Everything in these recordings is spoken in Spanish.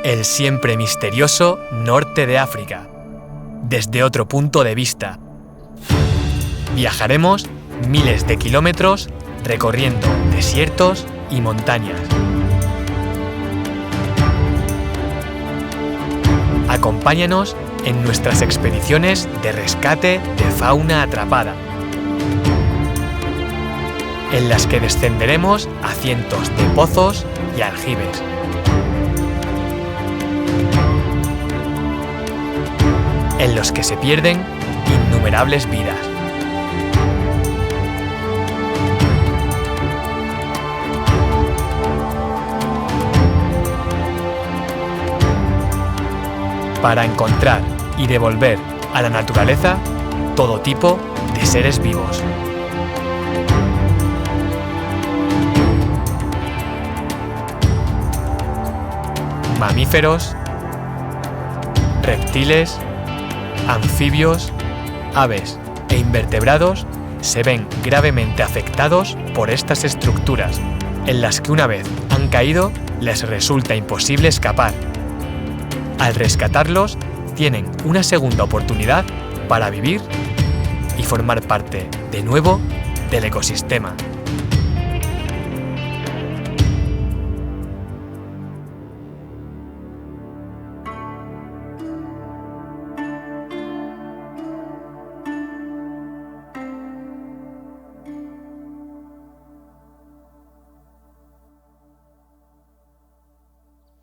El siempre misterioso norte de África, desde otro punto de vista. Viajaremos miles de kilómetros recorriendo desiertos y montañas. Acompáñanos en nuestras expediciones de rescate de fauna atrapada, en las que descenderemos a cientos de pozos y aljibes. En los que se pierden innumerables vidas. Para encontrar y devolver a la naturaleza todo tipo de seres vivos. Mamíferos, reptiles, anfibios, aves e invertebrados se ven gravemente afectados por estas estructuras, en las que una vez han caído les resulta imposible escapar. Al rescatarlos, tienen una segunda oportunidad para vivir y formar parte, de nuevo, del ecosistema.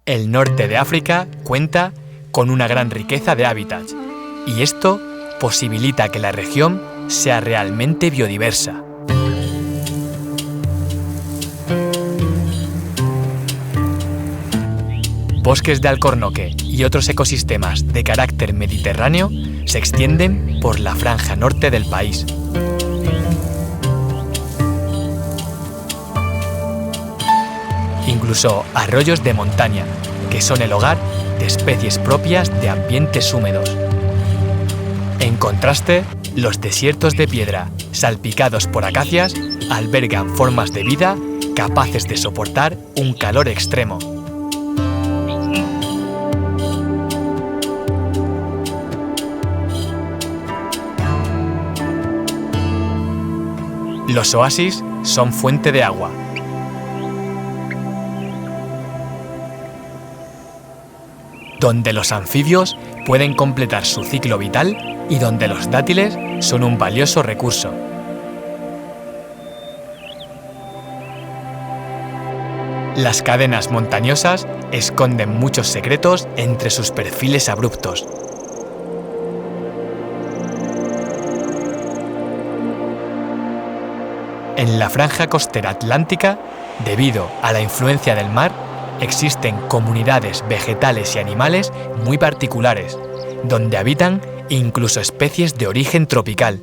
El norte de África cuenta con una gran riqueza de hábitats, y esto posibilita que la región sea realmente biodiversa. Bosques de alcornoque y otros ecosistemas de carácter mediterráneo se extienden por la franja norte del país. Incluso arroyos de montaña, que son el hogar de especies propias de ambientes húmedos. En contraste, los desiertos de piedra, salpicados por acacias, albergan formas de vida capaces de soportar un calor extremo. Los oasis son fuente de agua, donde los anfibios pueden completar su ciclo vital y donde los dátiles son un valioso recurso. Las cadenas montañosas esconden muchos secretos entre sus perfiles abruptos. En la franja costera atlántica, debido a la influencia del mar, existen comunidades vegetales y animales muy particulares, donde habitan incluso especies de origen tropical.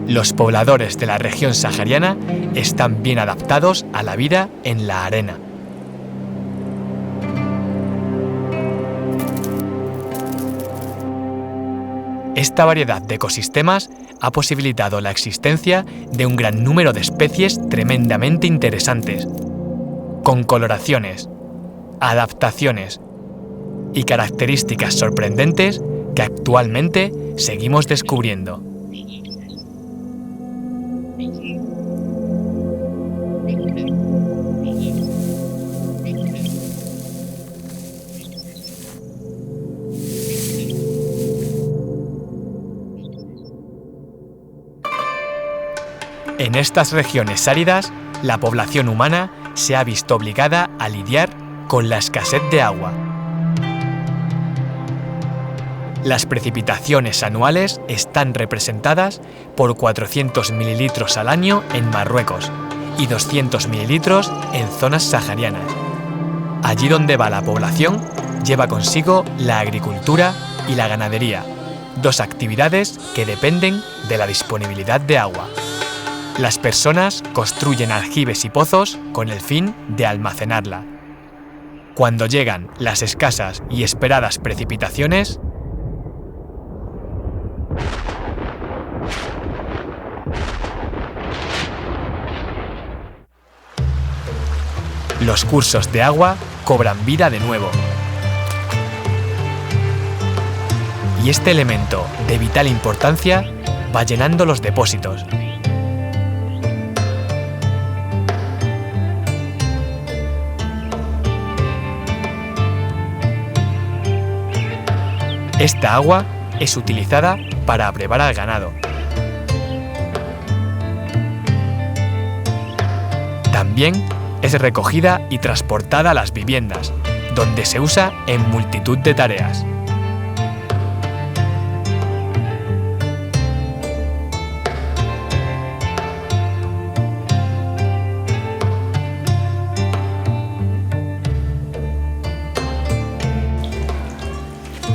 Los pobladores de la región sahariana están bien adaptados a la vida en la arena. Esta variedad de ecosistemas ha posibilitado la existencia de un gran número de especies tremendamente interesantes, con coloraciones, adaptaciones y características sorprendentes que actualmente seguimos descubriendo. En estas regiones áridas, la población humana se ha visto obligada a lidiar con la escasez de agua. Las precipitaciones anuales están representadas por 400 mililitros al año en Marruecos y 200 mililitros en zonas saharianas. Allí donde va la población, lleva consigo la agricultura y la ganadería, dos actividades que dependen de la disponibilidad de agua. Las personas construyen aljibes y pozos con el fin de almacenarla. Cuando llegan las escasas y esperadas precipitaciones, los cursos de agua cobran vida de nuevo. Y este elemento de vital importancia va llenando los depósitos. Esta agua es utilizada para abrevar al ganado. También es recogida y transportada a las viviendas, donde se usa en multitud de tareas.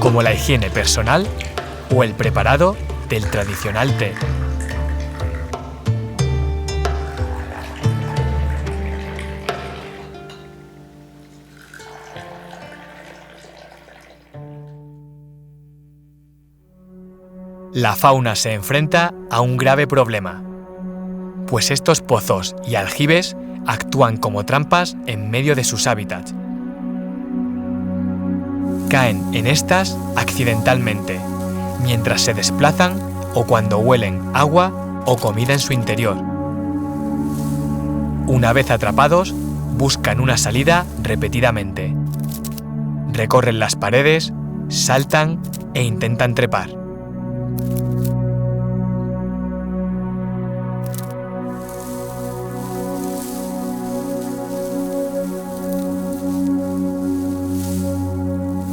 Como la higiene personal o el preparado del tradicional té. La fauna se enfrenta a un grave problema, pues estos pozos y aljibes actúan como trampas en medio de sus hábitats. Caen en estas accidentalmente, mientras se desplazan o cuando huelen agua o comida en su interior. Una vez atrapados, buscan una salida repetidamente. Recorren las paredes, saltan e intentan trepar.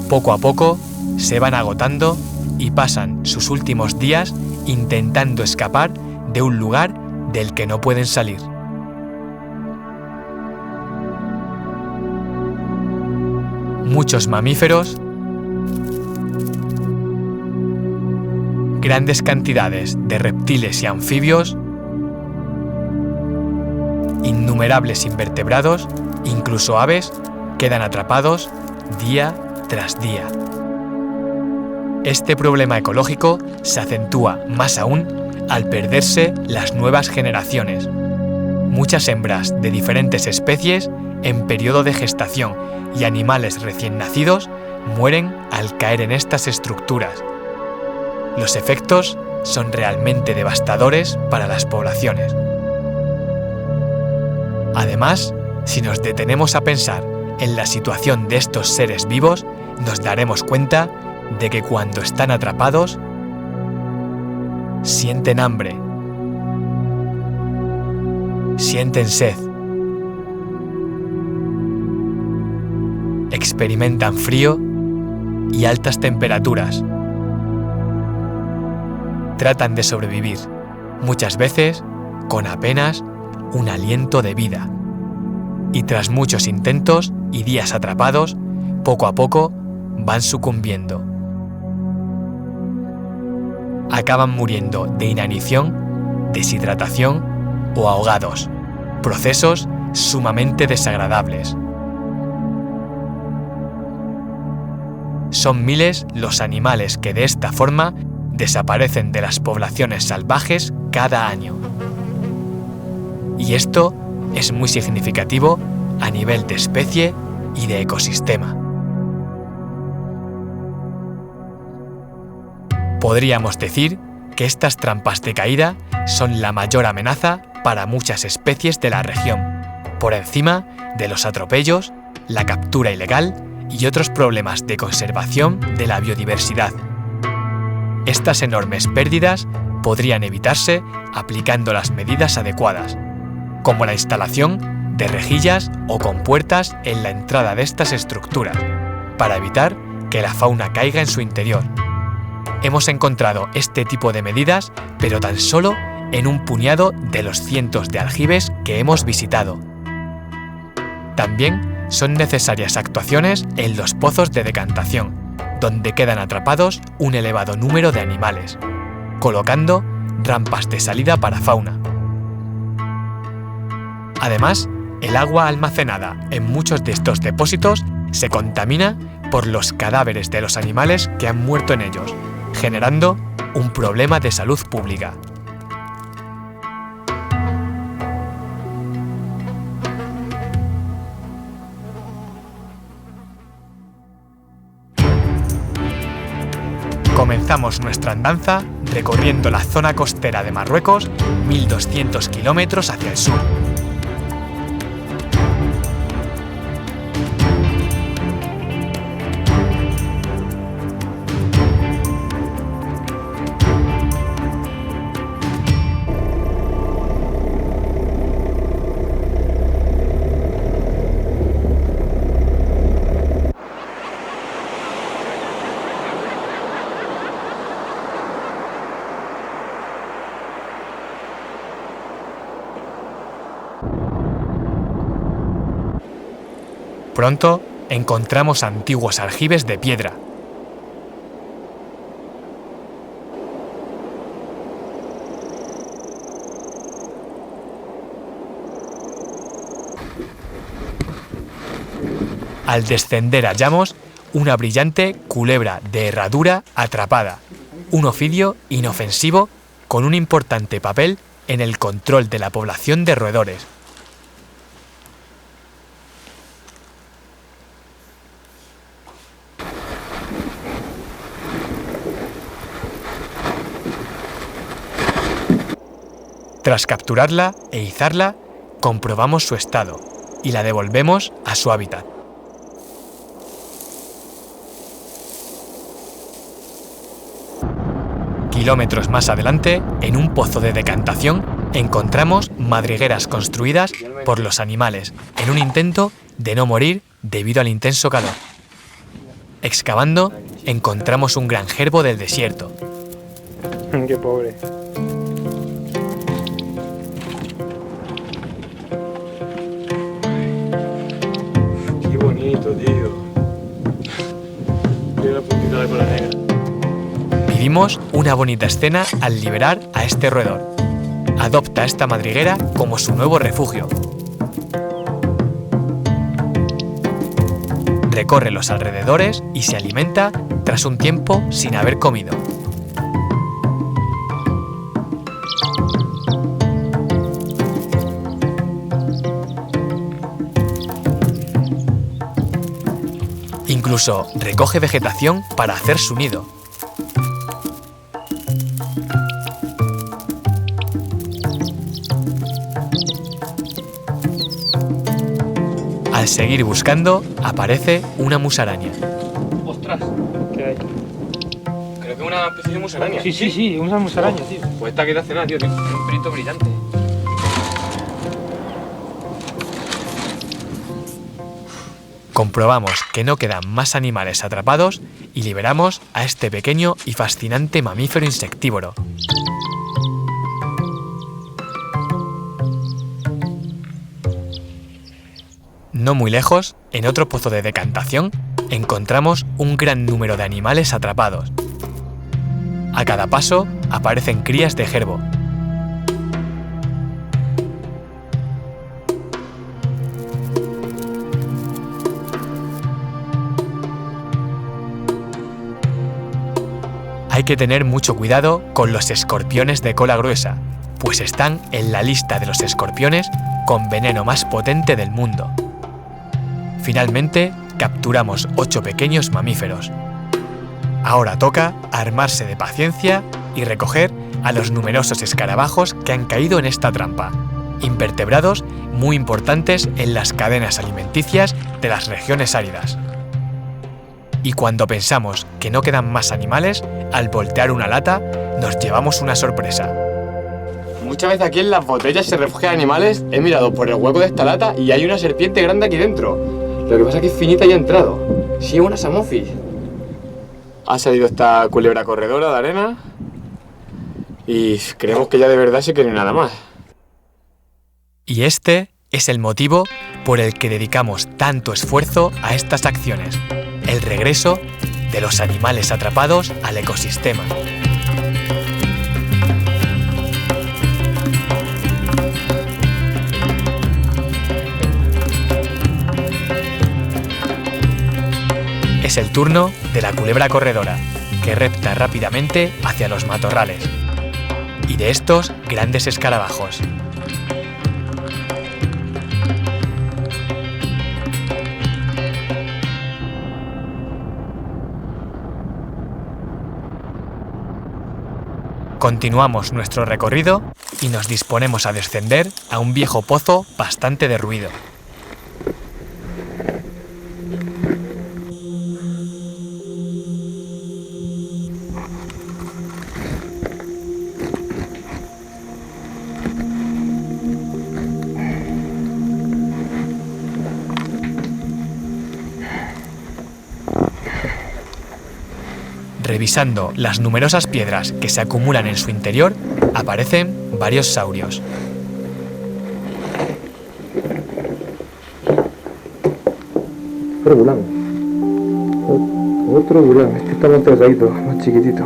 Poco a poco se van agotando y pasan sus últimos días intentando escapar de un lugar del que no pueden salir. Muchos mamíferos, grandes cantidades de reptiles y anfibios, innumerables invertebrados, incluso aves, quedan atrapados día tras día. Este problema ecológico se acentúa más aún al perderse las nuevas generaciones. Muchas hembras de diferentes especies en periodo de gestación y animales recién nacidos mueren al caer en estas estructuras. Los efectos son realmente devastadores para las poblaciones. Además, si nos detenemos a pensar en la situación de estos seres vivos, nos daremos cuenta de que cuando están atrapados, sienten hambre, sienten sed, experimentan frío y altas temperaturas. Tratan de sobrevivir, muchas veces con apenas un aliento de vida. Y tras muchos intentos y días atrapados, poco a poco van sucumbiendo. Acaban muriendo de inanición, deshidratación o ahogados, procesos sumamente desagradables. Son miles los animales que de esta forma desaparecen de las poblaciones salvajes cada año. Y esto es muy significativo a nivel de especie y de ecosistema. Podríamos decir que estas trampas de caída son la mayor amenaza para muchas especies de la región, por encima de los atropellos, la captura ilegal y otros problemas de conservación de la biodiversidad. Estas enormes pérdidas podrían evitarse aplicando las medidas adecuadas, como la instalación de rejillas o compuertas en la entrada de estas estructuras, para evitar que la fauna caiga en su interior. Hemos encontrado este tipo de medidas, pero tan solo en un puñado de los cientos de aljibes que hemos visitado. También son necesarias actuaciones en los pozos de decantación, donde quedan atrapados un elevado número de animales, colocando rampas de salida para fauna. Además, el agua almacenada en muchos de estos depósitos se contamina por los cadáveres de los animales que han muerto en ellos, generando un problema de salud pública. comenzamos nuestra andanza recorriendo la zona costera de Marruecos, 1200 kilómetros hacia el sur. Pronto encontramos antiguos aljibes de piedra. Al descender hallamos una brillante culebra de herradura atrapada, un ofidio inofensivo con un importante papel en el control de la población de roedores. Tras capturarla e izarla, comprobamos su estado y la devolvemos a su hábitat. Kilómetros más adelante, en un pozo de decantación, encontramos madrigueras construidas por los animales en un intento de no morir debido al intenso calor. Excavando, encontramos un gran gerbo del desierto. Qué pobre. Qué bonito, tío. Tiene la puntita de cola negra. Vivimos una bonita escena al liberar a este roedor. Adopta esta madriguera como su nuevo refugio. Recorre los alrededores y se alimenta tras un tiempo sin haber comido. Incluso recoge vegetación para hacer su nido. Al seguir buscando, aparece una musaraña. ¡Ostras! ¿Qué hay? Creo que es una especie de musaraña. Sí, una musaraña, tío. Pues esta que te hace nada, tío. Tiene un brito brillante. Comprobamos que no quedan más animales atrapados y liberamos a este pequeño y fascinante mamífero insectívoro. No muy lejos, en otro pozo de decantación, encontramos un gran número de animales atrapados. A cada paso aparecen crías de gerbo. Hay que tener mucho cuidado con los escorpiones de cola gruesa, pues están en la lista de los escorpiones con veneno más potente del mundo. Finalmente, capturamos 8 pequeños mamíferos. Ahora toca armarse de paciencia y recoger a los numerosos escarabajos que han caído en esta trampa, invertebrados muy importantes en las cadenas alimenticias de las regiones áridas. Y cuando pensamos que no quedan más animales, al voltear una lata, nos llevamos una sorpresa. Muchas veces aquí en las botellas se refugian animales. He mirado por el hueco de esta lata y hay una serpiente grande aquí dentro. Lo que pasa es que es finita y ha entrado. Sí, una Samofis. Ha salido esta culebra corredora de arena. Y creemos que ya de verdad se quiere nada más. Y este es el motivo por el que dedicamos tanto esfuerzo a estas acciones: el regreso de los animales atrapados al ecosistema. Es el turno de la culebra corredora, que repta rápidamente hacia los matorrales, y de estos grandes escarabajos. Continuamos nuestro recorrido y nos disponemos a descender a un viejo pozo bastante derruido. Revisando las numerosas piedras que se acumulan en su interior, aparecen varios saurios. Otro bulán. Otro bulán. Este está más delgadito, más chiquitito.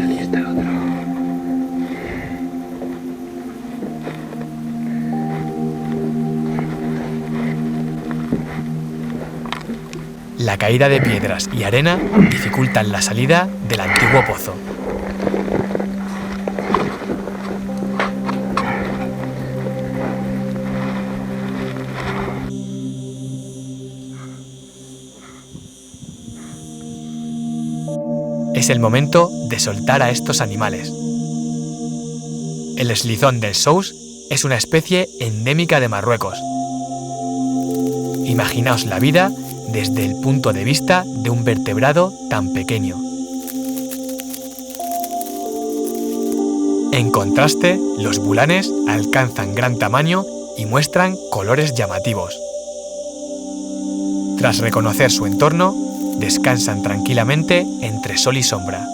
Aquí está el otro. La caída de piedras y arena dificultan la salida del antiguo pozo. Es el momento de soltar a estos animales. El eslizón del Sous es una especie endémica de Marruecos. Imaginaos la vida desde el punto de vista de un vertebrado tan pequeño. En contraste, los bulanes alcanzan gran tamaño y muestran colores llamativos. Tras reconocer su entorno, descansan tranquilamente entre sol y sombra.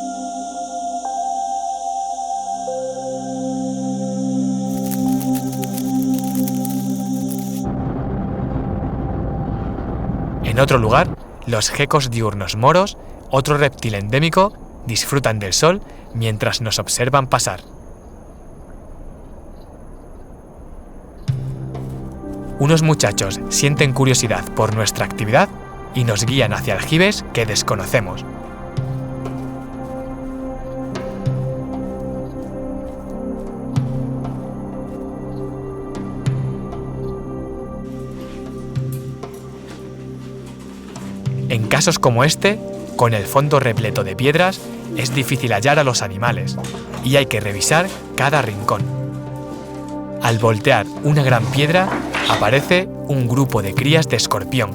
En otro lugar, los gecos diurnos moros, otro reptil endémico, disfrutan del sol mientras nos observan pasar. Unos muchachos sienten curiosidad por nuestra actividad y nos guían hacia aljibes que desconocemos. En casos como este, con el fondo repleto de piedras, es difícil hallar a los animales y hay que revisar cada rincón. Al voltear una gran piedra, aparece un grupo de crías de escorpión.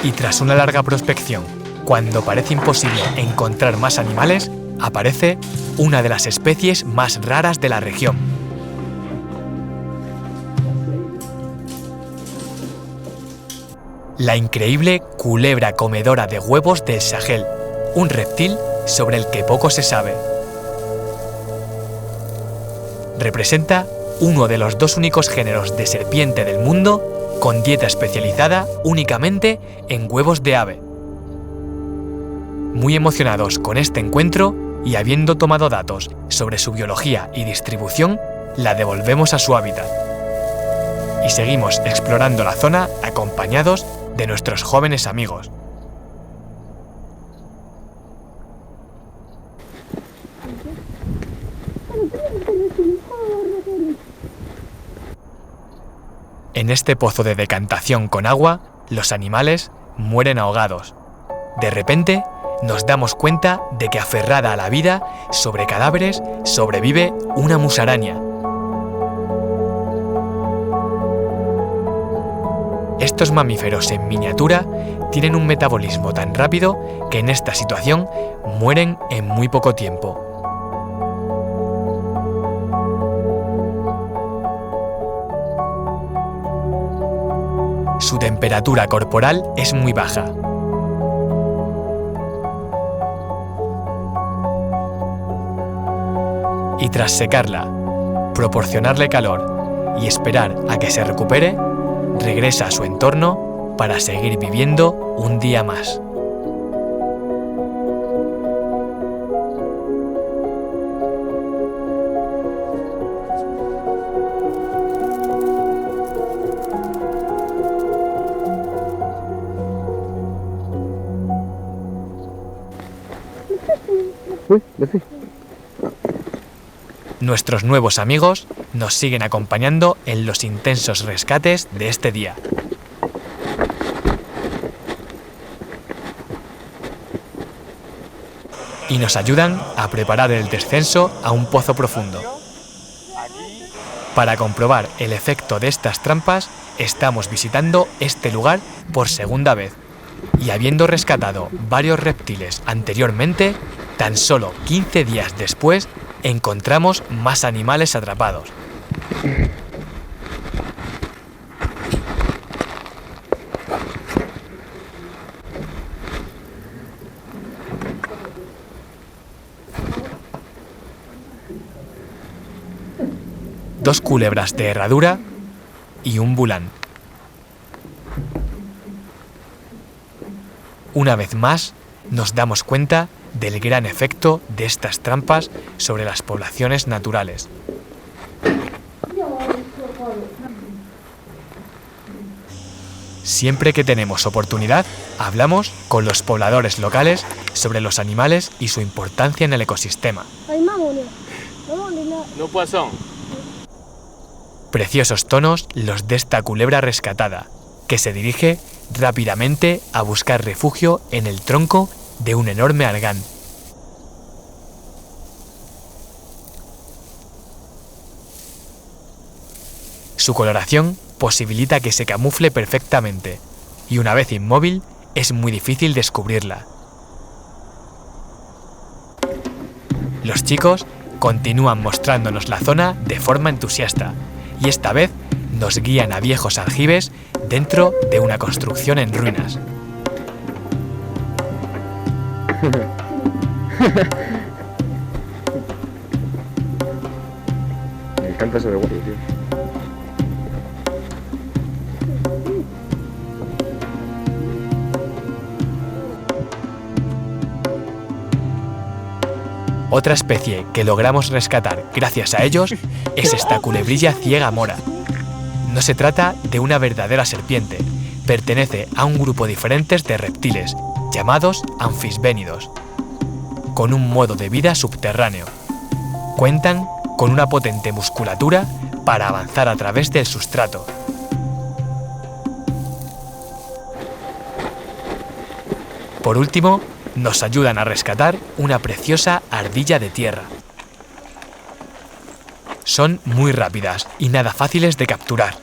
Y tras una larga prospección, cuando parece imposible encontrar más animales, aparece una de las especies más raras de la región. La increíble culebra comedora de huevos del Sahel, un reptil sobre el que poco se sabe. Representa uno de los dos únicos géneros de serpiente del mundo con dieta especializada únicamente en huevos de ave. Muy emocionados con este encuentro y habiendo tomado datos sobre su biología y distribución, la devolvemos a su hábitat. Y seguimos explorando la zona acompañados de nuestros jóvenes amigos. En este pozo de decantación con agua, los animales mueren ahogados. De repente, nos damos cuenta de que aferrada a la vida, sobre cadáveres, sobrevive una musaraña. Estos mamíferos en miniatura tienen un metabolismo tan rápido que en esta situación mueren en muy poco tiempo. Su temperatura corporal es muy baja. Y tras secarla, proporcionarle calor y esperar a que se recupere, regresa a su entorno para seguir viviendo un día más. Nuestros nuevos amigos nos siguen acompañando en los intensos rescates de este día. y nos ayudan a preparar el descenso a un pozo profundo. Para comprobar el efecto de estas trampas, estamos visitando este lugar por segunda vez, y habiendo rescatado varios reptiles anteriormente, tan solo 15 días después encontramos más animales atrapados. Dos culebras de herradura y un bulán. Una vez más, nos damos cuenta del gran efecto de estas trampas sobre las poblaciones naturales. Siempre que tenemos oportunidad, hablamos con los pobladores locales sobre los animales y su importancia en el ecosistema. No poisson. Preciosos tonos los de esta culebra rescatada, que se dirige rápidamente a buscar refugio en el tronco de un enorme algán. Su coloración posibilita que se camufle perfectamente, y una vez inmóvil es muy difícil descubrirla. Los chicos continúan mostrándonos la zona de forma entusiasta, y esta vez nos guían a viejos aljibes dentro de una construcción en ruinas. Me encanta ese de guapo, tío. Otra especie que logramos rescatar gracias a ellos es esta culebrilla ciega mora. No se trata de una verdadera serpiente, pertenece a un grupo diferente de reptiles, llamados anfisbénidos, con un modo de vida subterráneo. Cuentan con una potente musculatura para avanzar a través del sustrato. Por último, nos ayudan a rescatar una preciosa ardilla de tierra. Son muy rápidas y nada fáciles de capturar.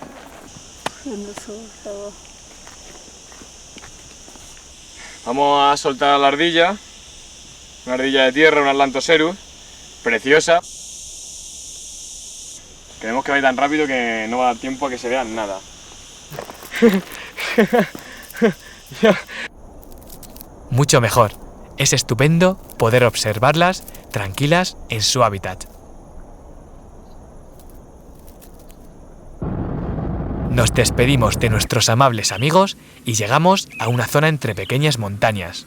Vamos a soltar a la ardilla. Una ardilla de tierra, una Atlantocerus. Preciosa. Queremos que vaya tan rápido que no va a dar tiempo a que se vean nada. Mucho mejor. Es estupendo poder observarlas tranquilas en su hábitat. Nos despedimos de nuestros amables amigos y llegamos a una zona entre pequeñas montañas.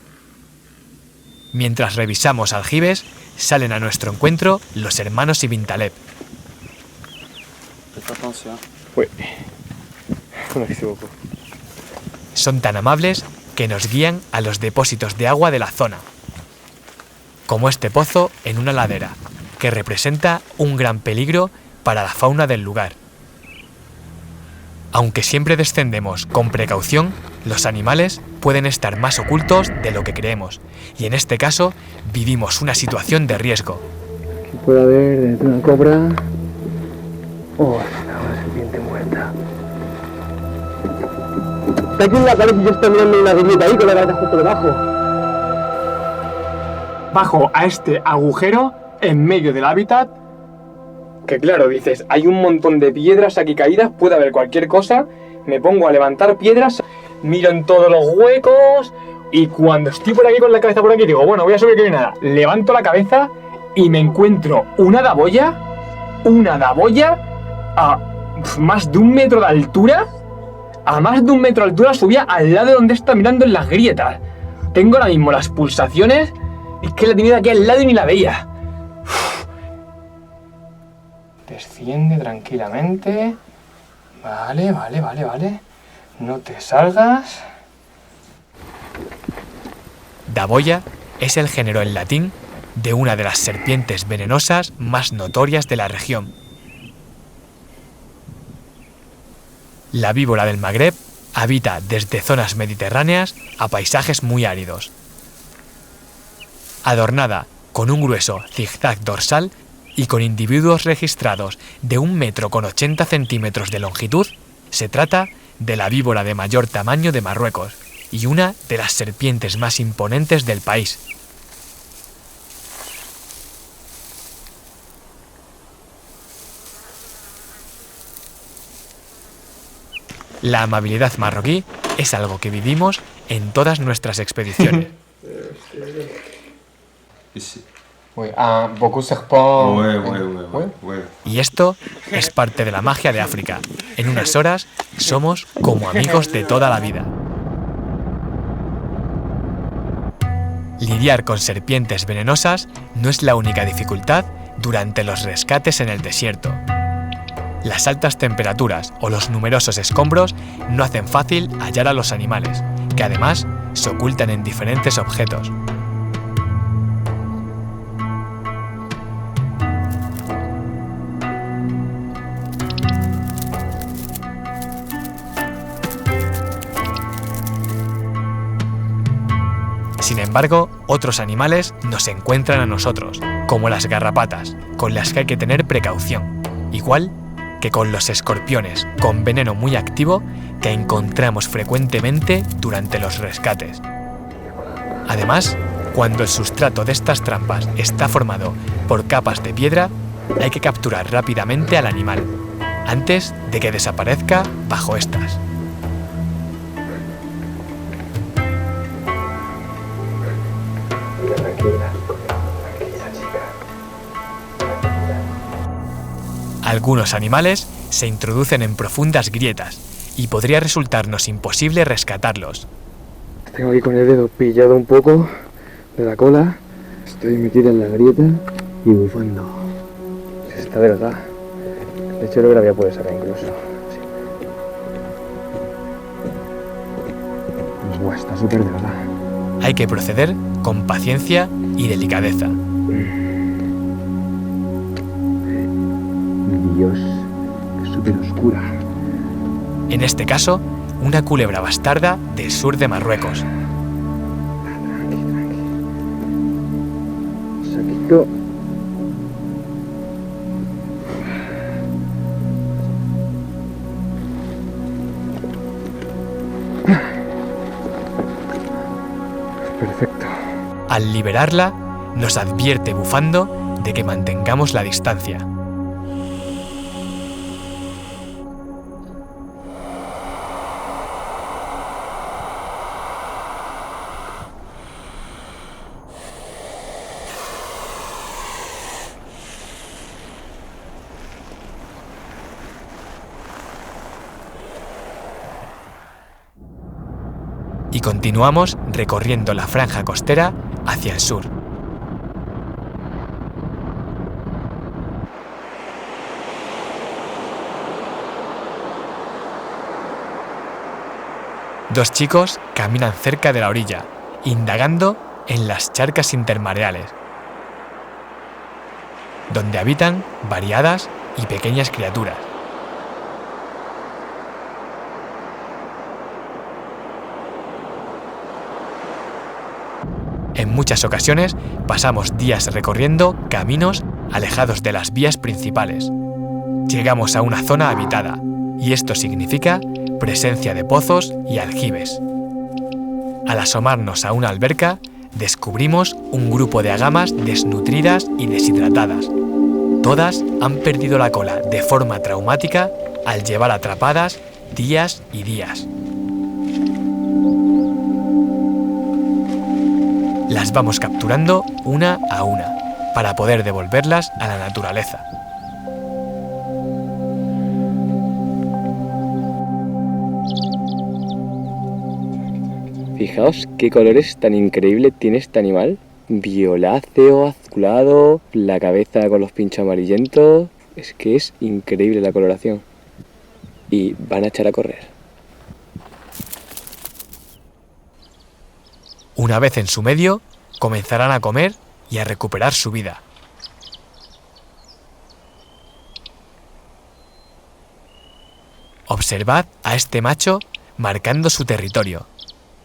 Mientras revisamos aljibes, salen a nuestro encuentro los hermanos Ibintaleb. Uy. Me equivoco. Son tan amables que nos guían a los depósitos de agua de la zona, como este pozo en una ladera, que representa un gran peligro para la fauna del lugar. Aunque siempre descendemos con precaución, los animales pueden estar más ocultos de lo que creemos, y en este caso vivimos una situación de riesgo. Aquí puede haber desde una cobra. Oh, una serpiente muerta. Está aquí en la pared y yo estoy mirando una grieta ahí con la cabeza justo debajo. Bajo a este agujero, en medio del hábitat, que claro, dices, hay un montón de piedras aquí caídas, puede haber cualquier cosa, me pongo a levantar piedras, miro en todos los huecos, y cuando estoy por aquí con la cabeza por aquí, digo, bueno, voy a subir que no hay nada, levanto la cabeza y me encuentro una daboya a más de 1 metro de altura, subía al lado de donde está mirando en las grietas. Tengo ahora mismo las pulsaciones, es que la he tenido aquí al lado y ni la veía. Desciende tranquilamente. Vale. No te salgas. Daboya es el género en latín de una de las serpientes venenosas más notorias de la región. La víbora del Magreb habita desde zonas mediterráneas a paisajes muy áridos. adornada con un grueso zigzag dorsal y con individuos registrados de 1,80 m de longitud, se trata de la víbora de mayor tamaño de Marruecos y una de las serpientes más imponentes del país. La amabilidad marroquí es algo que vivimos en todas nuestras expediciones. Y esto es parte de la magia de África. En unas horas somos como amigos de toda la vida. Lidiar con serpientes venenosas no es la única dificultad durante los rescates en el desierto. Las altas temperaturas o los numerosos escombros no hacen fácil hallar a los animales, que además se ocultan en diferentes objetos. Sin embargo, otros animales nos encuentran a nosotros, como las garrapatas, con las que hay que tener precaución, igual que con los escorpiones con veneno muy activo que encontramos frecuentemente durante los rescates. Además, cuando el sustrato de estas trampas está formado por capas de piedra, hay que capturar rápidamente al animal, antes de que desaparezca bajo estas. Algunos animales se introducen en profundas grietas y podría resultarnos imposible rescatarlos. Tengo aquí con el dedo pillado un poco de la cola. Estoy metida en la grieta y bufando. Está delgada. De hecho, creo que la voy a poder sacar incluso. Sí. Buah, está súper delgada. Hay que proceder con paciencia y delicadeza. Dios, es súper oscura. En este caso, una culebra bastarda del sur de Marruecos. Tranqui, tranqui. Saquito. Perfecto. Al liberarla, nos advierte bufando de que mantengamos la distancia. Y continuamos recorriendo la franja costera hacia el sur. Dos chicos caminan cerca de la orilla, indagando en las charcas intermareales, donde habitan variadas y pequeñas criaturas. En muchas ocasiones pasamos días recorriendo caminos alejados de las vías principales. Llegamos a una zona habitada, y esto significa presencia de pozos y aljibes. Al asomarnos a una alberca, descubrimos un grupo de agamas desnutridas y deshidratadas. Todas han perdido la cola de forma traumática al llevar atrapadas días y días. Las vamos capturando una a una para poder devolverlas a la naturaleza. Fijaos qué colores tan increíbles tiene este animal. Violáceo, azulado, la cabeza con los pinchos amarillentos. Es que es increíble la coloración. Y van a echar a correr. Una vez en su medio, comenzarán a comer y a recuperar su vida. Observad a este macho marcando su territorio.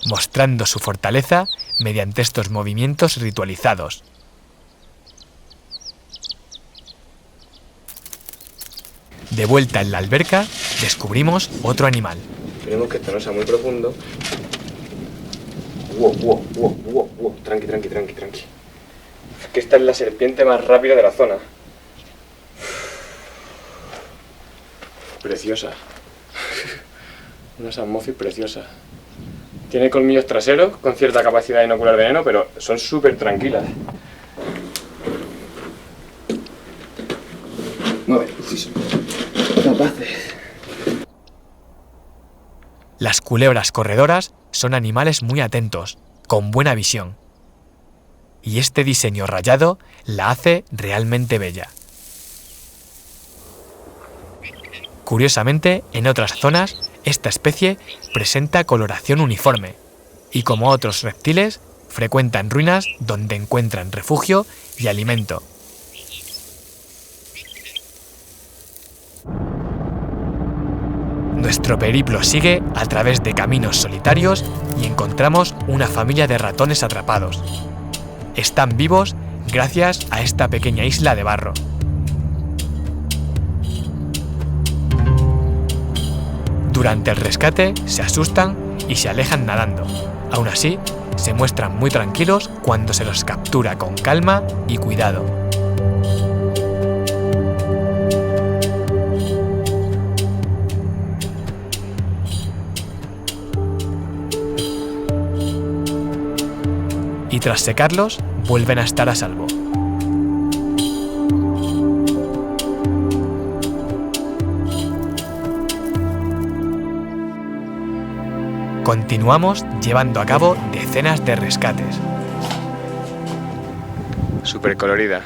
mostrando su fortaleza mediante estos movimientos ritualizados. De vuelta en la alberca, descubrimos otro animal. Esperemos que esto no sea muy profundo. Tranqui. Es que esta es la serpiente más rápida de la zona. Preciosa. Una Sammophis preciosa. Tiene colmillos traseros con cierta capacidad de inocular veneno, pero son súper tranquilas. Capaces. Las culebras corredoras son animales muy atentos, con buena visión. Y este diseño rayado la hace realmente bella. Curiosamente, en otras zonas, esta especie presenta coloración uniforme y, como otros reptiles, frecuentan ruinas donde encuentran refugio y alimento. Nuestro periplo sigue a través de caminos solitarios y encontramos una familia de ratones atrapados. Están vivos gracias a esta pequeña isla de barro. Durante el rescate se asustan y se alejan nadando. Aún así, se muestran muy tranquilos cuando se los captura con calma y cuidado. Y tras secarlos, vuelven a estar a salvo. Continuamos llevando a cabo decenas de rescates. Súper colorida.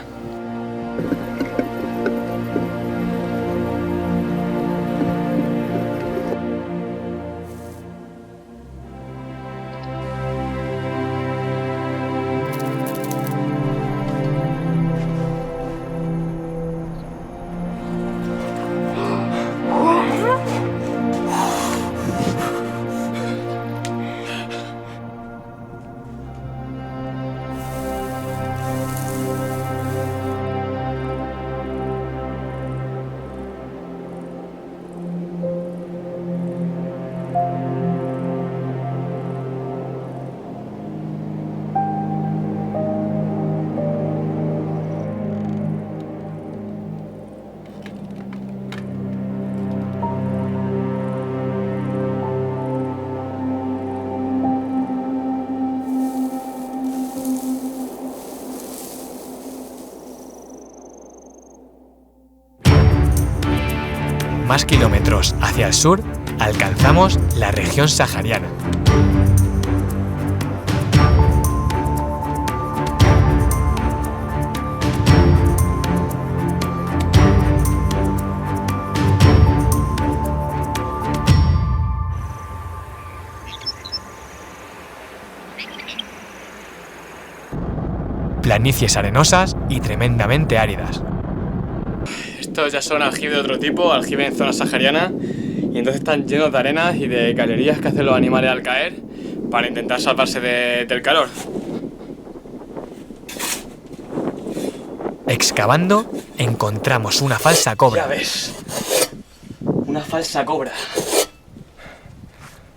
Más kilómetros hacia el sur, alcanzamos la región sahariana. Planicies arenosas y tremendamente áridas. Estos ya son aljibes de otro tipo, aljibes en zona sahariana, y entonces están llenos de arenas y de galerías que hacen los animales al caer para intentar salvarse del calor. Excavando, encontramos una falsa cobra. Ya ves, una falsa cobra.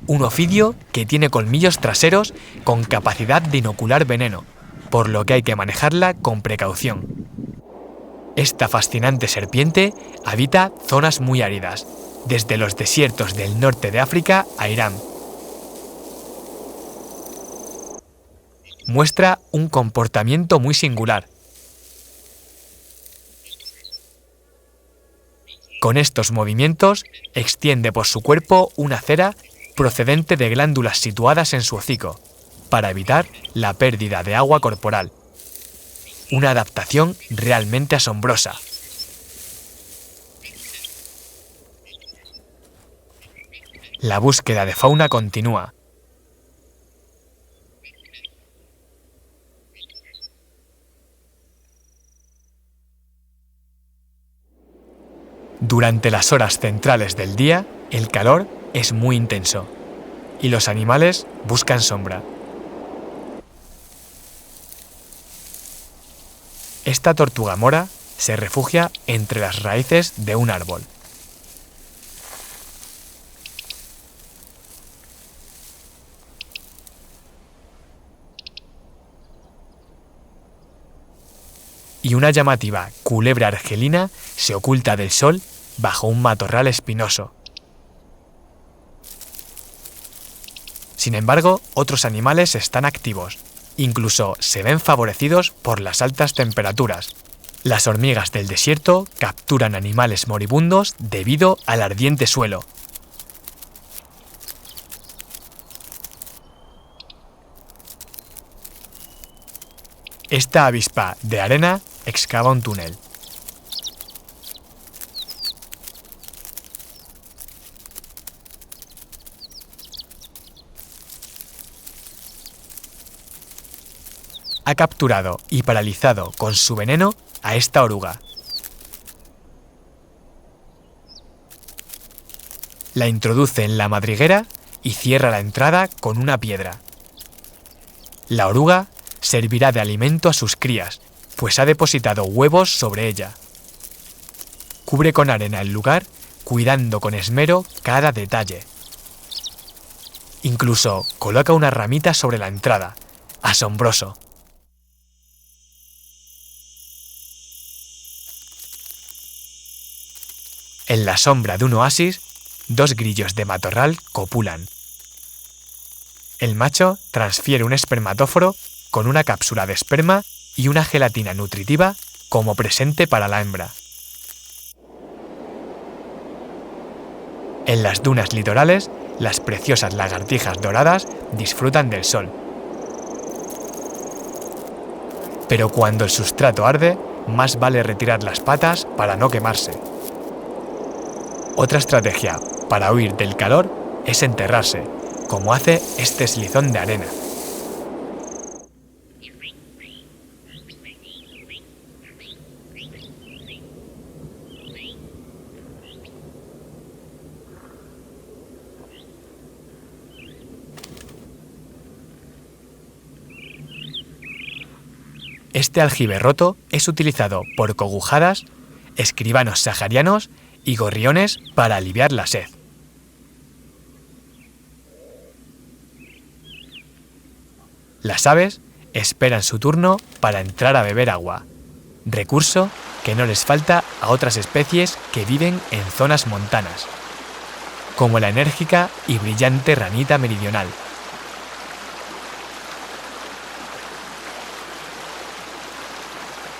Un ofidio que tiene colmillos traseros con capacidad de inocular veneno, por lo que hay que manejarla con precaución. Esta fascinante serpiente habita zonas muy áridas, desde los desiertos del norte de África a Irán. Muestra un comportamiento muy singular. Con estos movimientos, extiende por su cuerpo una cera procedente de glándulas situadas en su hocico, para evitar la pérdida de agua corporal. Una adaptación realmente asombrosa. La búsqueda de fauna continúa. Durante las horas centrales del día, el calor es muy intenso. y los animales buscan sombra. Esta tortuga mora se refugia entre las raíces de un árbol. Y una llamativa culebra argelina se oculta del sol bajo un matorral espinoso. Sin embargo, otros animales están activos. Incluso se ven favorecidos por las altas temperaturas. Las hormigas del desierto capturan animales moribundos debido al ardiente suelo. Esta avispa de arena excava un túnel. Ha capturado y paralizado con su veneno a esta oruga. La introduce en la madriguera y cierra la entrada con una piedra. La oruga servirá de alimento a sus crías, pues ha depositado huevos sobre ella. Cubre con arena el lugar, cuidando con esmero cada detalle. Incluso coloca una ramita sobre la entrada. ¡Asombroso! En la sombra de un oasis, dos grillos de matorral copulan. El macho transfiere un espermatóforo con una cápsula de esperma y una gelatina nutritiva como presente para la hembra. En las dunas litorales, las preciosas lagartijas doradas disfrutan del sol. Pero cuando el sustrato arde, más vale retirar las patas para no quemarse. Otra estrategia para huir del calor es enterrarse, como hace este eslizón de arena. Este aljibe roto es utilizado por cogujadas, escribanos saharianos y gorriones para aliviar la sed. Las aves esperan su turno para entrar a beber agua, recurso que no les falta a otras especies que viven en zonas montanas, como la enérgica y brillante ranita meridional.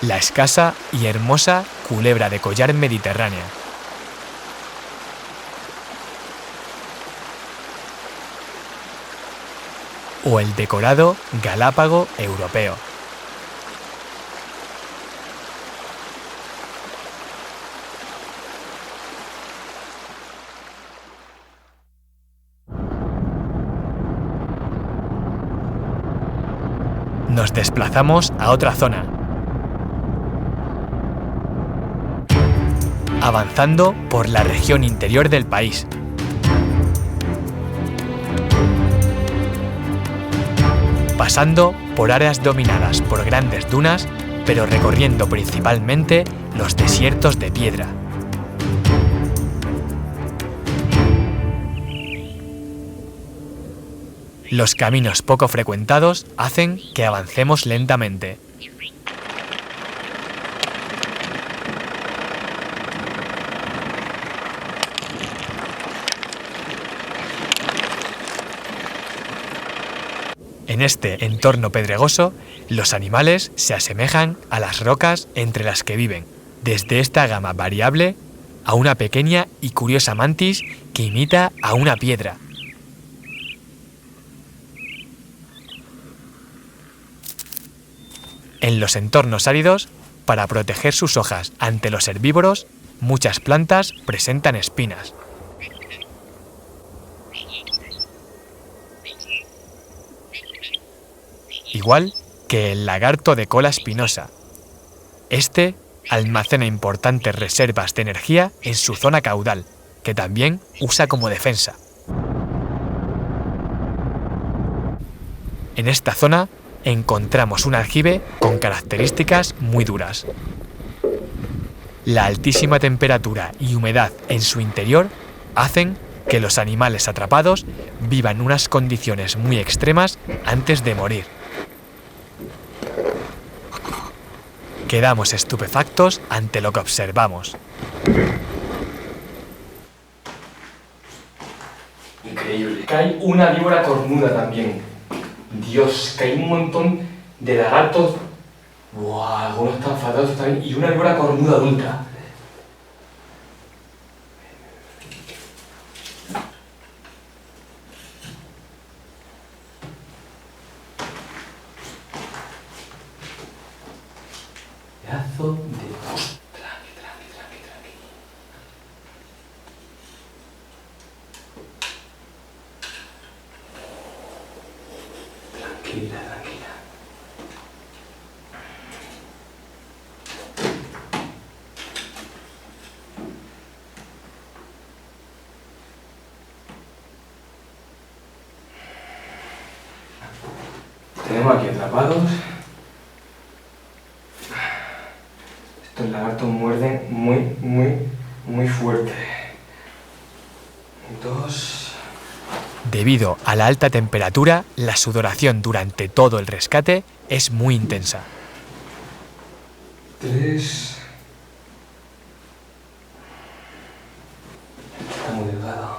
La escasa y hermosa culebra de collar mediterránea. O el decorado galápago europeo. Nos desplazamos a otra zona, avanzando por la región interior del país. Pasando por áreas dominadas por grandes dunas, pero recorriendo principalmente los desiertos de piedra. Los caminos poco frecuentados hacen que avancemos lentamente. En este entorno pedregoso, los animales se asemejan a las rocas entre las que viven, desde esta gama variable a una pequeña y curiosa mantis que imita a una piedra. En los entornos áridos, para proteger sus hojas ante los herbívoros, muchas plantas presentan espinas. Igual que el lagarto de cola espinosa. Este almacena importantes reservas de energía en su zona caudal, que también usa como defensa. En esta zona encontramos un aljibe con características muy duras. La altísima temperatura y humedad en su interior hacen que los animales atrapados vivan unas condiciones muy extremas antes de morir. Quedamos estupefactos ante lo que observamos. Increíble. Que hay una víbora cornuda también. Dios, que hay un montón de lagartos. Buah, algunos están fatales también. Y una víbora cornuda adulta. Pedazo de... Tranqui. Tranquila. Tenemos aquí atrapados. Estos lagartos muerden muy fuerte. 2. Debido a la alta temperatura, la sudoración durante todo el rescate es muy intensa. 3. Está muy delgado.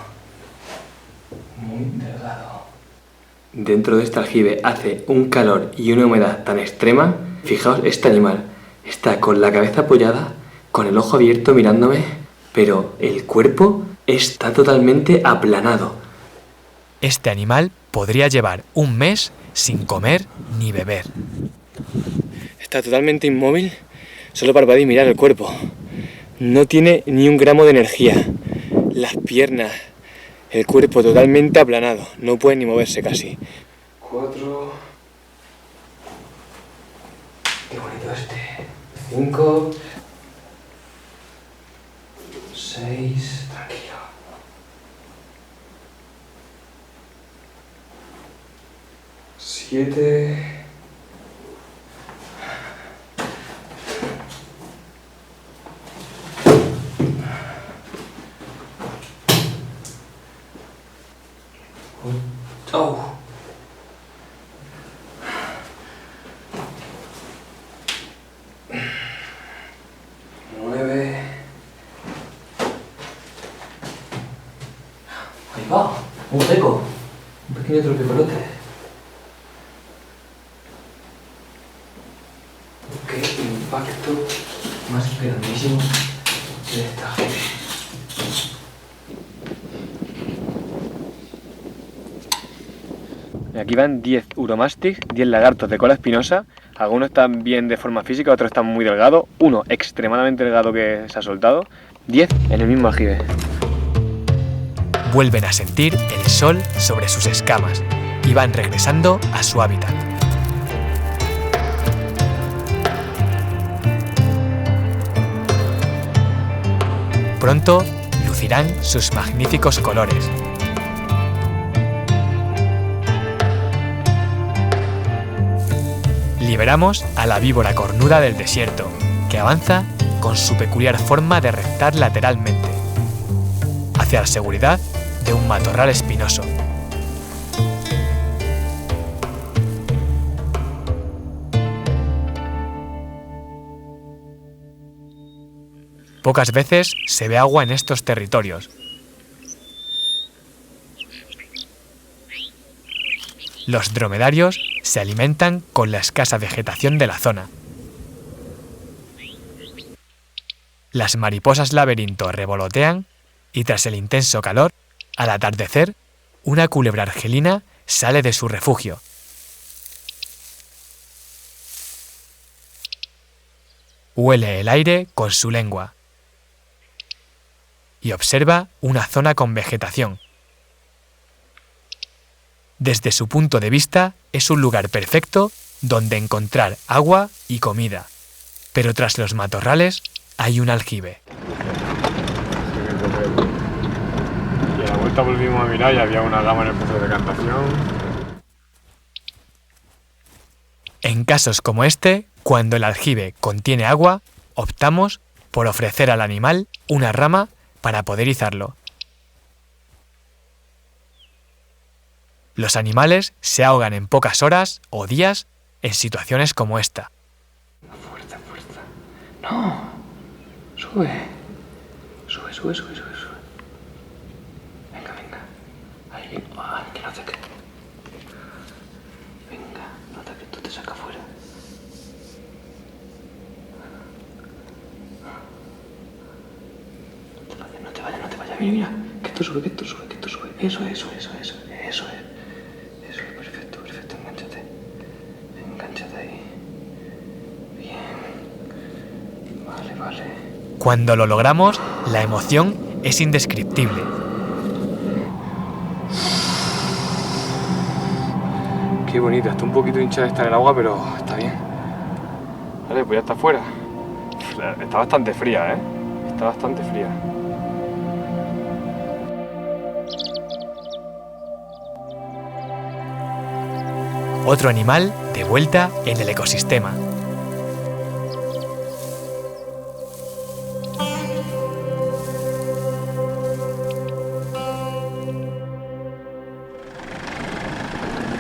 Dentro de este aljibe hace un calor y una humedad tan extrema. Fijaos, este animal está con la cabeza apoyada, con el ojo abierto mirándome, pero el cuerpo está totalmente aplanado. Este animal podría llevar un mes sin comer ni beber. Está totalmente inmóvil, solo parpadea y mirar el cuerpo. No tiene ni un gramo de energía. Las piernas, el cuerpo totalmente aplanado, no puede ni moverse casi. 4. Qué bonito este. 5. 6. Tranquilo. 7. 9. Ahí va, un seco, un pequeño tropicolote. Qué impacto más grandísimo de esta gente. Aquí van 10 uromastics, 10 lagartos de cola espinosa. Algunos están bien de forma física, otros están muy delgados. Uno extremadamente delgado que se ha soltado. 10 en el mismo aljibe. Vuelven a sentir el sol sobre sus escamas y van regresando a su hábitat. Pronto lucirán sus magníficos colores. Liberamos a la víbora cornuda del desierto, que avanza con su peculiar forma de rectar lateralmente, hacia la seguridad de un matorral espinoso. Pocas veces se ve agua en estos territorios. Los dromedarios se alimentan con la escasa vegetación de la zona. Las mariposas laberinto revolotean y tras el intenso calor, al atardecer, una culebra argelina sale de su refugio. Huele el aire con su lengua y observa una zona con vegetación. Desde su punto de vista, es un lugar perfecto donde encontrar agua y comida. Pero tras los matorrales hay un aljibe. Y a la vuelta volvimos a mirar y había una gama en el pozo de decantación. En casos como este, cuando el aljibe contiene agua, optamos por ofrecer al animal una rama para poder izarlo. Los animales se ahogan en pocas horas o días en situaciones como esta. Fuerza, fuerza. No. Sube. Sube, sube, sube, sube, sube. Venga, venga. Ahí viene. Ah, que no ataque. Venga, no ataque, tú te sacas fuera. No te vayas, no te vayas, no te vayas. Mira, mira. Que esto sube, que esto sube, que esto sube. Eso, eso, eso, eso. Eso es. Eso es, perfecto, perfecto. Engánchate. Engánchate ahí. Bien. Vale, vale. Cuando lo logramos, la emoción es indescriptible. Qué bonita, está un poquito hinchada esta en el agua, pero está bien. Vale, pues ya está fuera. Está bastante fría, ¿eh? Está bastante fría. Otro animal de vuelta en el ecosistema.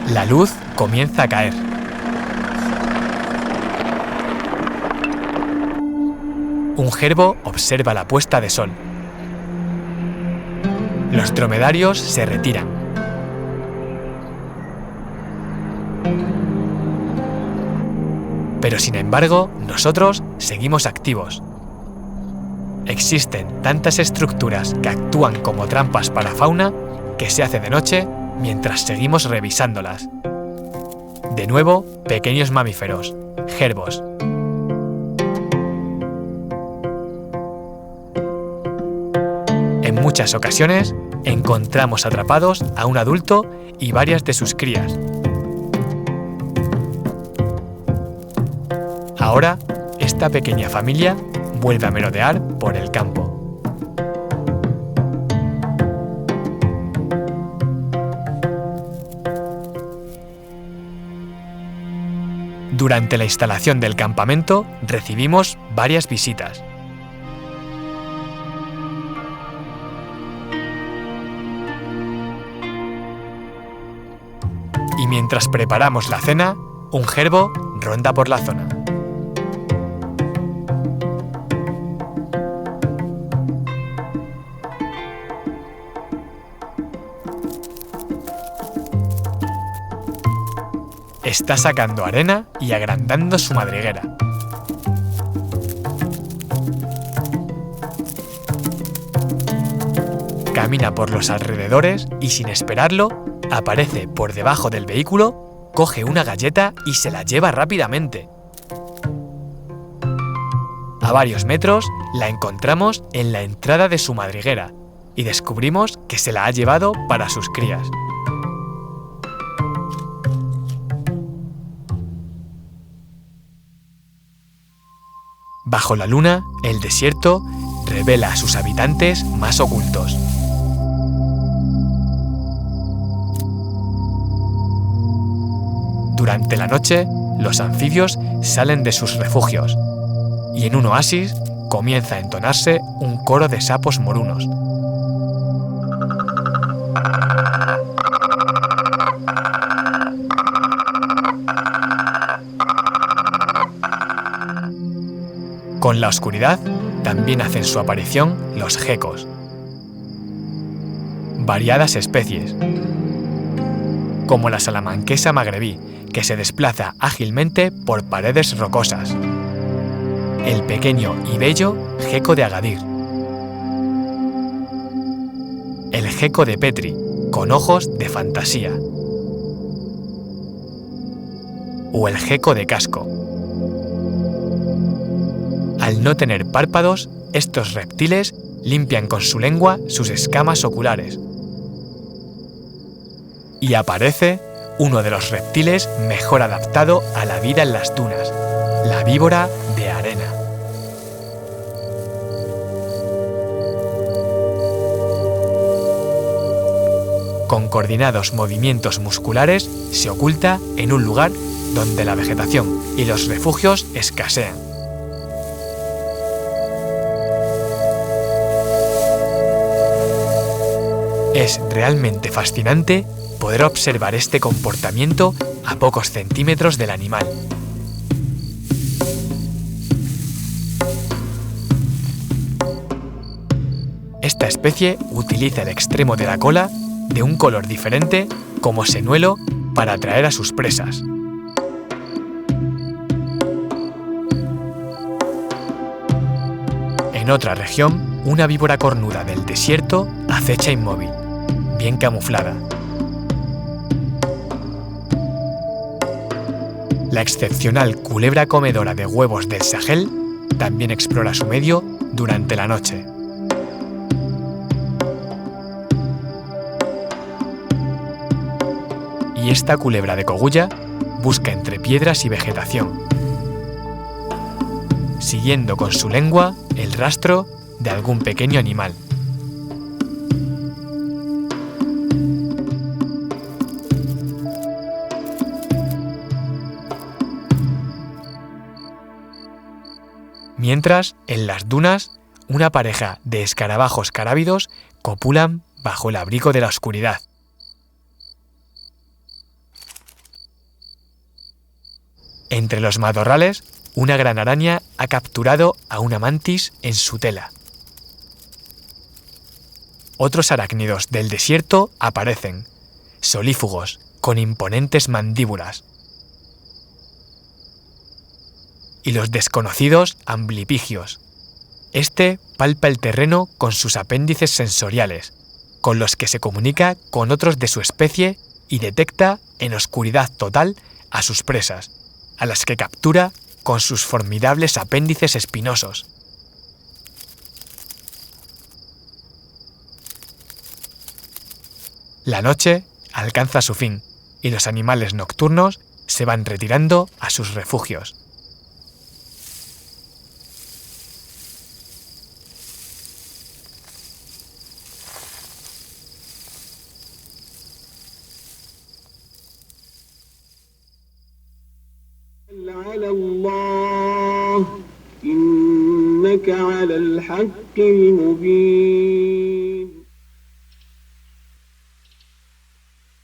La luz comienza a caer. Un gerbo observa la puesta de sol. Los dromedarios se retiran. Pero sin embargo, nosotros seguimos activos. Existen tantas estructuras que actúan como trampas para fauna que se hace de noche mientras seguimos revisándolas. De nuevo, pequeños mamíferos, gerbos. En muchas ocasiones, encontramos atrapados a un adulto y varias de sus crías. Ahora, esta pequeña familia vuelve a merodear por el campo. Durante la instalación del campamento recibimos varias visitas. Y mientras preparamos la cena, un gerbo ronda por la zona. Está sacando arena y agrandando su madriguera. Camina por los alrededores y sin esperarlo, aparece por debajo del vehículo, coge una galleta y se la lleva rápidamente. A varios metros la encontramos en la entrada de su madriguera y descubrimos que se la ha llevado para sus crías. Bajo la luna, el desierto revela a sus habitantes más ocultos. Durante la noche, los anfibios salen de sus refugios y en un oasis comienza a entonarse un coro de sapos morunos. Con la oscuridad también hacen su aparición los gecos. Variadas especies, como la salamanquesa magrebí, que se desplaza ágilmente por paredes rocosas. El pequeño y bello geco de Agadir. El geco de Petri, con ojos de fantasía. O el geco de casco. Al no tener párpados, estos reptiles limpian con su lengua sus escamas oculares. Y aparece uno de los reptiles mejor adaptado a la vida en las dunas, la víbora de arena. con coordinados movimientos musculares, se oculta en un lugar donde la vegetación y los refugios escasean. Es realmente fascinante poder observar este comportamiento a pocos centímetros del animal. Esta especie utiliza el extremo de la cola de un color diferente como señuelo para atraer a sus presas. En otra región, una víbora cornuda del desierto acecha inmóvil, bien camuflada. La excepcional culebra comedora de huevos del Sahel también explora su medio durante la noche. Y esta culebra de cogulla busca entre piedras y vegetación, siguiendo con su lengua el rastro de algún pequeño animal. Mientras, en las dunas, una pareja de escarabajos carábidos copulan bajo el abrigo de la oscuridad. Entre los matorrales, una gran araña ha capturado a una mantis en su tela. Otros arácnidos del desierto aparecen, solífugos, con imponentes mandíbulas. Y los desconocidos amblipigios. Este palpa el terreno con sus apéndices sensoriales, con los que se comunica con otros de su especie y detecta en oscuridad total a sus presas, a las que captura con sus formidables apéndices espinosos. La noche alcanza su fin y los animales nocturnos se van retirando a sus refugios. على الله إنك على الحق المبين.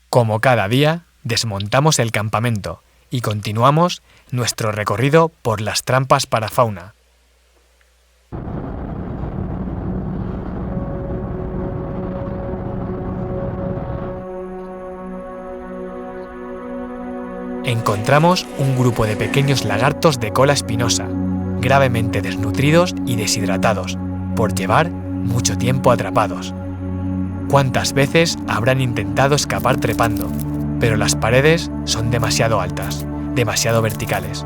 Como cada día, desmontamos el campamento y continuamos nuestro recorrido por las trampas para fauna. Encontramos un grupo de pequeños lagartos de cola espinosa, gravemente desnutridos y deshidratados, por llevar mucho tiempo atrapados. ¿Cuántas veces habrán intentado escapar trepando? Pero las paredes son demasiado altas, demasiado verticales.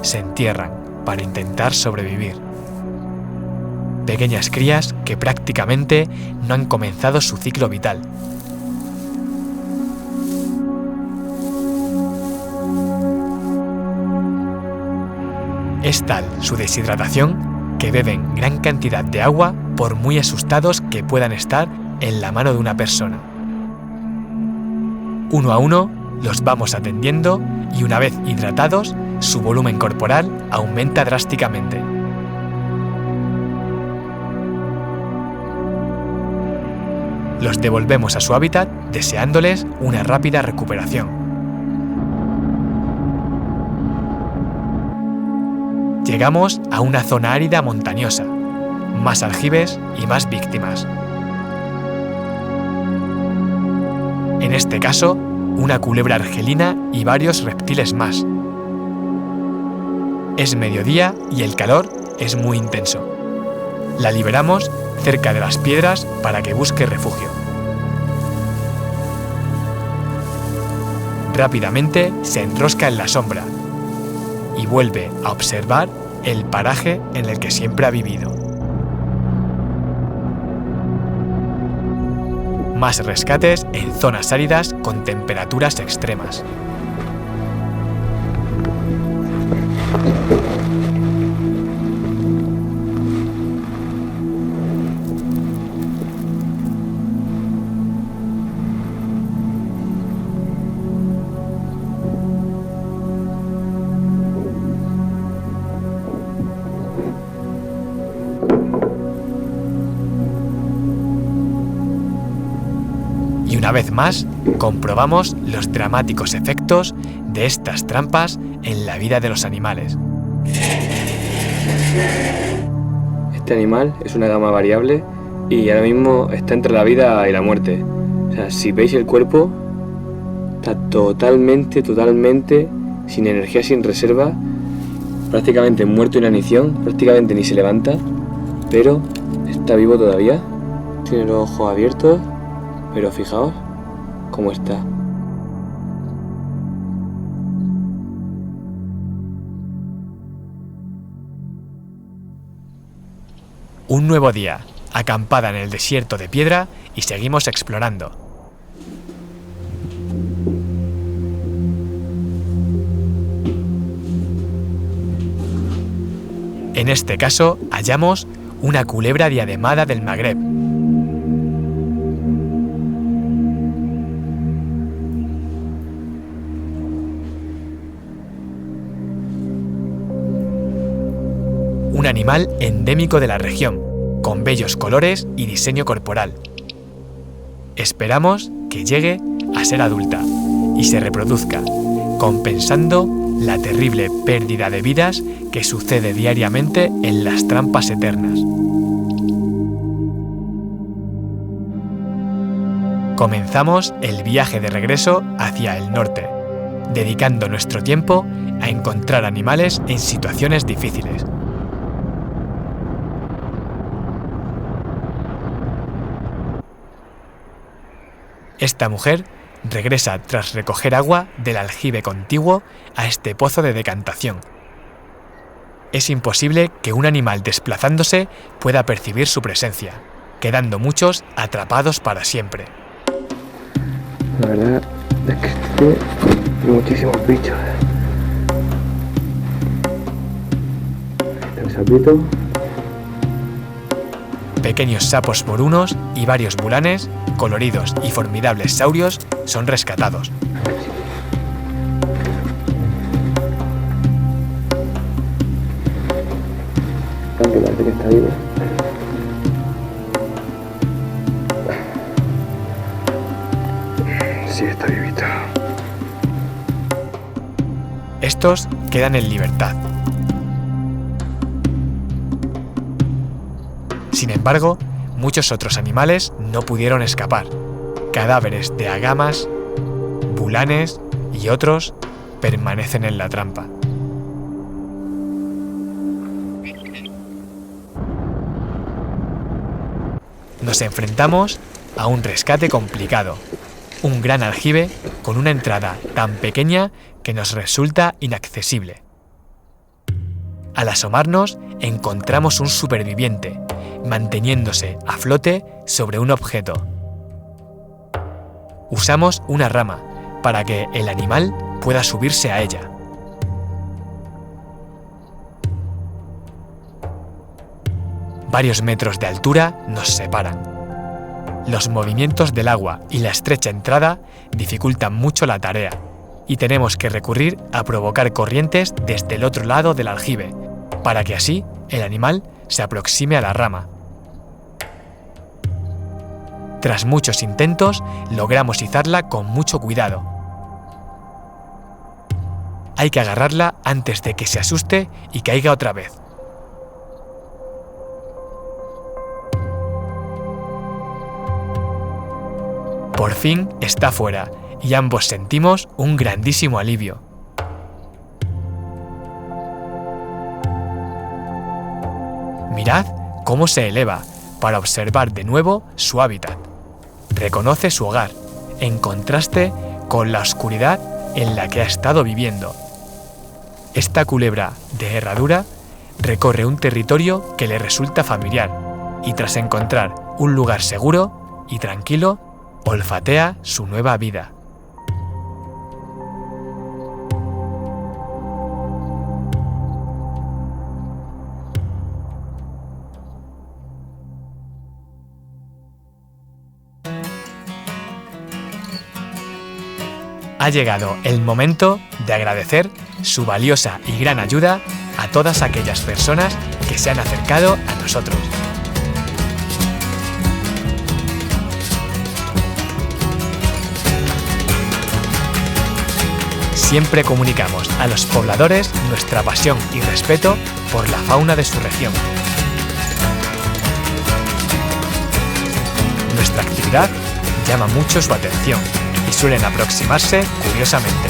Se entierran para intentar sobrevivir. Pequeñas crías que prácticamente no han comenzado su ciclo vital. Es tal su deshidratación que beben gran cantidad de agua por muy asustados que puedan estar en la mano de una persona. Uno a uno los vamos atendiendo y una vez hidratados, su volumen corporal aumenta drásticamente. Los devolvemos a su hábitat deseándoles una rápida recuperación. Llegamos a una zona árida montañosa, más aljibes y más víctimas. En este caso, una culebra argelina y varios reptiles más. Es mediodía y el calor es muy intenso. La liberamos cerca de las piedras para que busque refugio. Rápidamente se enrosca en la sombra y vuelve a observar el paraje en el que siempre ha vivido. Más rescates en zonas áridas con temperaturas extremas. una vez más comprobamos los dramáticos efectos de estas trampas en la vida de los animales. Este animal es una gama variable y ahora mismo está entre la vida y la muerte. O sea, si veis el cuerpo, está totalmente sin energía, sin reserva, prácticamente muerto, inanición, prácticamente ni se levanta, pero está vivo todavía. Tiene los ojos abiertos, pero fijaos cómo está. Un nuevo día, acampada en el desierto de piedra y seguimos explorando. En este caso, hallamos una culebra diademada del Magreb. Un animal endémico de la región, con bellos colores y diseño corporal. Esperamos que llegue a ser adulta y se reproduzca, compensando la terrible pérdida de vidas que sucede diariamente en las trampas eternas. Comenzamos el viaje de regreso hacia el norte, dedicando nuestro tiempo a encontrar animales en situaciones difíciles. Esta mujer regresa tras recoger agua del aljibe contiguo a este pozo de decantación. Es imposible que un animal desplazándose pueda percibir su presencia, quedando muchos atrapados para siempre. La verdad es que tiene muchísimos bichos. Ahí está el sapito. Pequeños sapos morunos y varios bulanes, coloridos y formidables saurios son rescatados. Aunque parece que está vivo. Sí, está vivito. Estos quedan en libertad. Sin embargo, muchos otros animales no pudieron escapar. Cadáveres de agamas, bulanes y otros permanecen en la trampa. Nos enfrentamos a un rescate complicado, un gran aljibe con una entrada tan pequeña que nos resulta inaccesible. Al asomarnos, encontramos un superviviente, manteniéndose a flote sobre un objeto. Usamos una rama para que el animal pueda subirse a ella. Varios metros de altura nos separan. Los movimientos del agua y la estrecha entrada dificultan mucho la tarea, y tenemos que recurrir a provocar corrientes desde el otro lado del aljibe, para que así el animal se aproxime a la rama. Tras muchos intentos, logramos izarla con mucho cuidado. Hay que agarrarla antes de que se asuste y caiga otra vez. Por fin está fuera y ambos sentimos un grandísimo alivio. Mirad cómo se eleva para observar de nuevo su hábitat. Reconoce su hogar, en contraste con la oscuridad en la que ha estado viviendo. Esta culebra de herradura recorre un territorio que le resulta familiar y tras encontrar un lugar seguro y tranquilo, olfatea su nueva vida. Ha llegado el momento de agradecer su valiosa y gran ayuda a todas aquellas personas que se han acercado a nosotros. siempre comunicamos a los pobladores nuestra pasión y respeto por la fauna de su región. Nuestra actividad llama mucho su atención y suelen aproximarse curiosamente.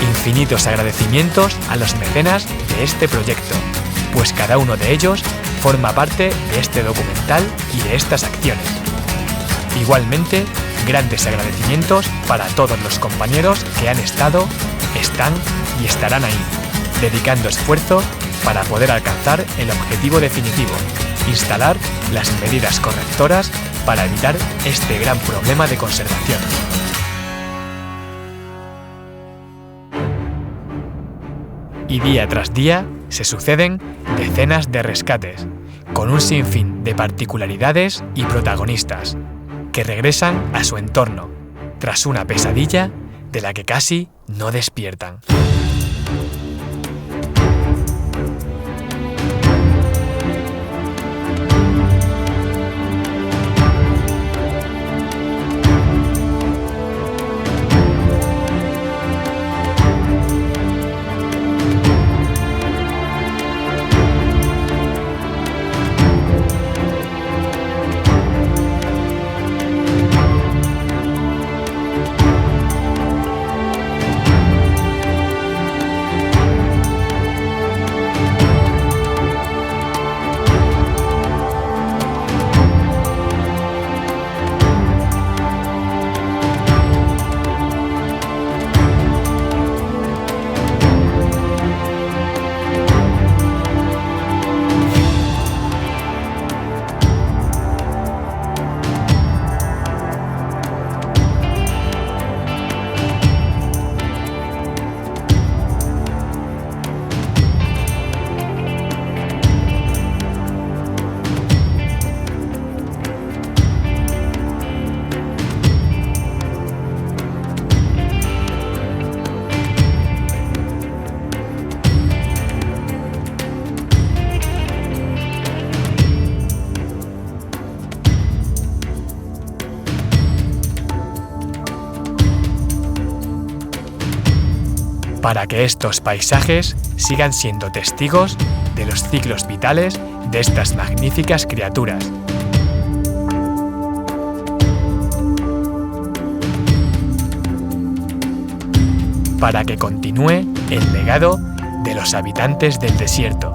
Infinitos agradecimientos a los mecenas de este proyecto, pues cada uno de ellos forma parte de este documental y de estas acciones. Igualmente, grandes agradecimientos para todos los compañeros que han estado, están y estarán ahí, dedicando esfuerzo para poder alcanzar el objetivo definitivo: instalar las medidas correctoras para evitar este gran problema de conservación. Y día tras día se suceden decenas de rescates, con un sinfín de particularidades y protagonistas, que regresan a su entorno, tras una pesadilla de la que casi no despiertan. Para que estos paisajes sigan siendo testigos de los ciclos vitales de estas magníficas criaturas. Para que continúe el legado de los habitantes del desierto.